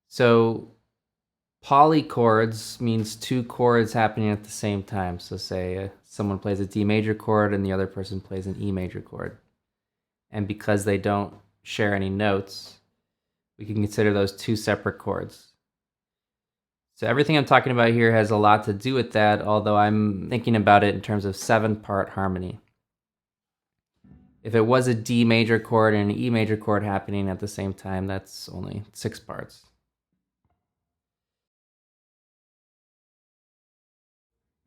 So polychords means two chords happening at the same time. So say someone plays a D major chord and the other person plays an E major chord. And because they don't share any notes, we can consider those two separate chords. So everything I'm talking about here has a lot to do with that, although I'm thinking about it in terms of 7-part harmony. If it was a D major chord and an E major chord happening at the same time, that's only 6 parts.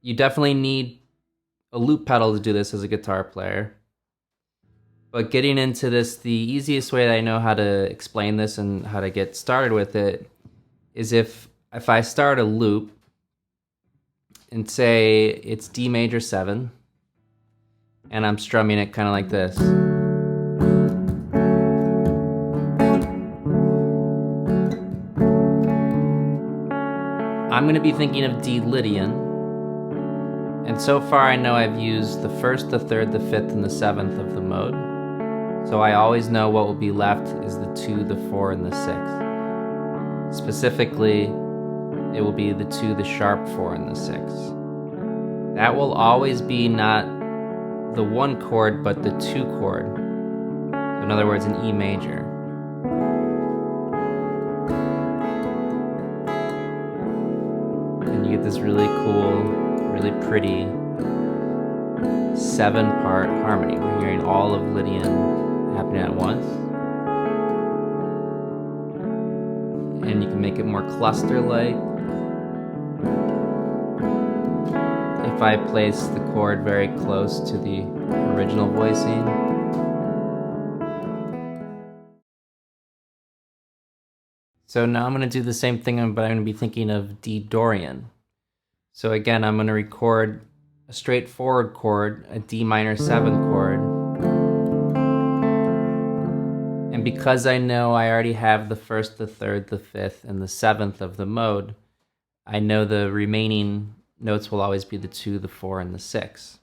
You definitely need a loop pedal to do this as a guitar player. But getting into this, the easiest way that I know how to explain this and how to get started with it is if I start a loop and say it's D major 7, and I'm strumming it kind of like this. I'm going to be thinking of D Lydian, and so far I know I've used the 1st, the 3rd, the 5th, and the 7th of the mode. So I always know what will be left is the 2, the 4, and the 6. Specifically, it will be the 2, the sharp 4, and the 6. That will always be not the 1 chord, but the 2 chord. So in other words, an E major. And you get this really cool, really pretty 7-part harmony. We're hearing all of Lydian happening at once. And you can make it more cluster-like. If I place the chord very close to the original voicing. So now I'm going to do the same thing, but I'm going to be thinking of D Dorian. So again, I'm going to record a straightforward chord, a D minor 7 chord. And because I know I already have the 1st, the 3rd, the 5th, and the 7th of the mode, I know the remaining notes will always be the 2, the 4, and the 6.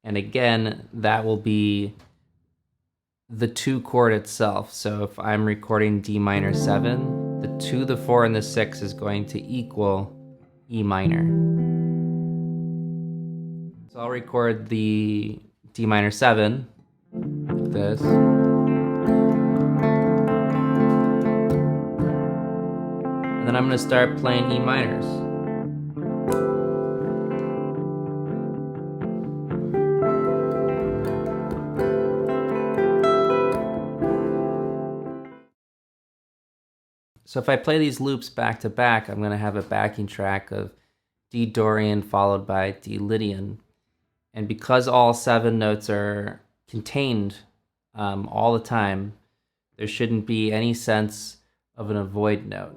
And again, that will be the 2 chord itself. So if I'm recording D minor 7, the 2, the 4, and the 6 is going to equal E minor. So I'll record the D minor 7 like this. And then I'm going to start playing E minors. So if I play these loops back to back, I'm going to have a backing track of D Dorian followed by D Lydian. And because all 7 notes are contained all the time, there shouldn't be any sense of an avoid note.